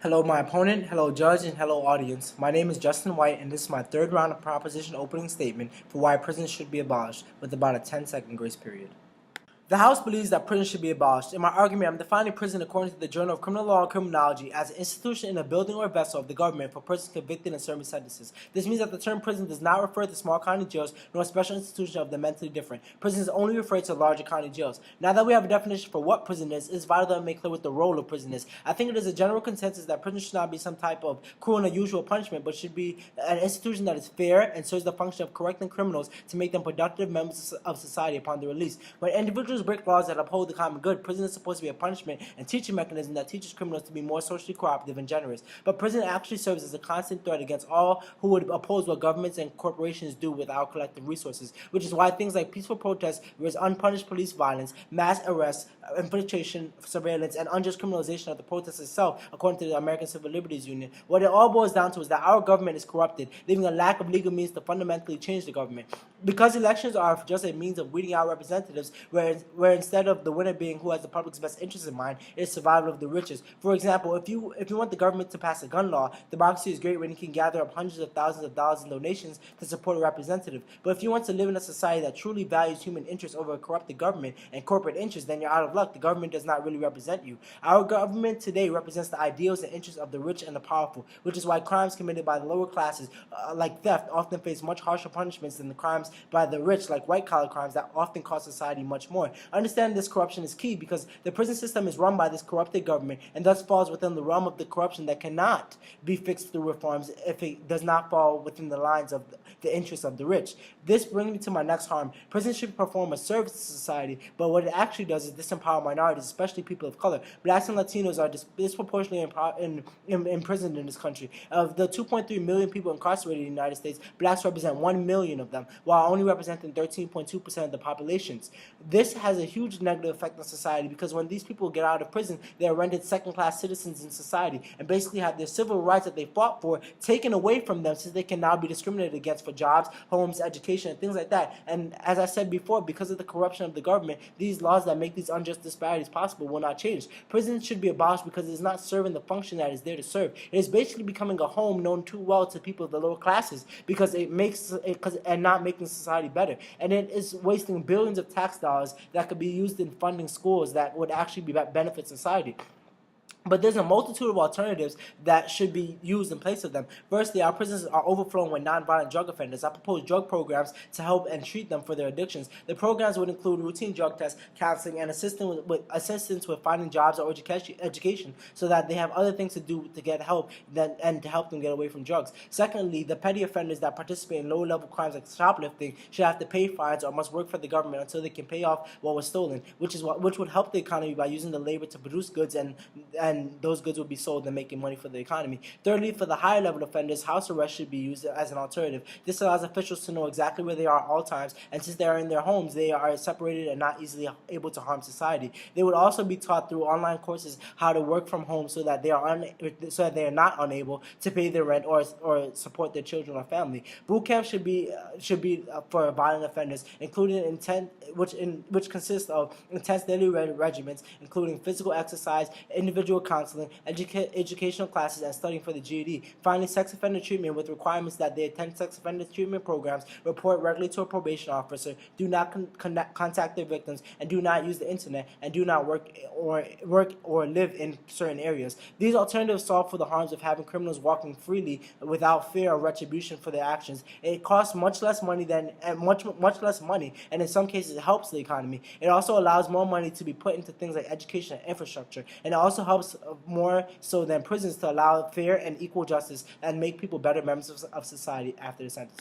Hello, my opponent, hello, judge, and hello, audience. My name is Justin White, and this is my third round of proposition opening statement for why prisons should be abolished, with about a 10-second grace period. The House believes that prison should be abolished. In my argument, I'm defining prison according to the Journal of Criminal Law and Criminology as an institution in a building or vessel of the government for persons convicted and serving sentences. This means that the term prison does not refer to small county jails nor a special institution of the mentally different. Prisons only refer to larger county jails. Now that we have a definition for what prison is, it's vital that we make clear what the role of prison is. I think it is a general consensus that prison should not be some type of cruel and unusual punishment, but should be an institution that is fair and serves the function of correcting criminals to make them productive members of society upon their release. When individuals break laws that uphold the common good, prison is supposed to be a punishment and teaching mechanism that teaches criminals to be more socially cooperative and generous. But prison actually serves as a constant threat against all who would oppose what governments and corporations do with our collective resources, which is why things like peaceful protests, whereas unpunished police violence, mass arrests, infiltration, surveillance, and unjust criminalization of the protest itself, according to the American Civil Liberties Union, what it all boils down to is that our government is corrupted, leaving a lack of legal means to fundamentally change the government. Because elections are just a means of weeding out representatives, where instead of the winner being who has the public's best interest in mind, it is survival of the richest. For example, if you want the government to pass a gun law, democracy is great when you can gather up hundreds of thousands of dollars in donations to support a representative. But if you want to live in a society that truly values human interests over a corrupted government and corporate interests, then you're out of luck. The government does not really represent you. Our government today represents the ideals and interests of the rich and the powerful, which is why crimes committed by the lower classes, like theft, often face much harsher punishments than the crimes by the rich, like white-collar crimes that often cost society much more. Understanding this corruption is key because the prison system is run by this corrupted government and thus falls within the realm of the corruption that cannot be fixed through reforms if it does not fall within the lines of the interests of the rich. This brings me to my next harm. Prison should perform a service to society, but what it actually does is disempower minorities, especially people of color. Blacks and Latinos are disproportionately imprisoned in this country. Of the 2.3 million people incarcerated in the United States, blacks represent 1 million of them, while only representing 13.2% of the populations. This has a huge negative effect on society because when these people get out of prison, they are rendered second-class citizens in society and basically have their civil rights that they fought for taken away from them, since they can now be discriminated against for jobs, homes, education, and things like that. And as I said before, because of the corruption of the government, these laws that make these unjust disparities possible will not change. Prison should be abolished because it is not serving the function that is there to serve. It is basically becoming a home known too well to people of the lower classes because and not making society better. And it is wasting billions of tax dollars that could be used in funding schools that would actually benefit society. But there's a multitude of alternatives that should be used in place of them. Firstly, our prisons are overflowing with nonviolent drug offenders. I propose drug programs to help and treat them for their addictions. The programs would include routine drug tests, counseling, and assistance with finding jobs or education so that they have other things to do to get help and to help them get away from drugs. Secondly, the petty offenders that participate in low-level crimes like shoplifting should have to pay fines or must work for the government until they can pay off what was stolen, which would help the economy by using the labor to produce goods and those goods will be sold and making money for the economy. Thirdly, for the higher level offenders, house arrest should be used as an alternative. This allows officials to know exactly where they are at all times, and since they are in their homes, they are separated and not easily able to harm society. They would also be taught through online courses how to work from home so that they are not unable to pay their rent or support their children or family. Boot camp should be for violent offenders, including which consists of intense daily regimens, including physical exercise, individual counseling, educational classes, and studying for the GED. Finally, sex offender treatment with requirements that they attend sex offender treatment programs, report regularly to a probation officer, do not contact their victims, and do not use the internet, and do not work or live in certain areas. These alternatives solve for the harms of having criminals walking freely without fear of retribution for their actions. It costs much less money, and in some cases it helps the economy. It also allows more money to be put into things like education and infrastructure, and it also helps more so than prisons to allow fair and equal justice and make people better members of society after the sentences.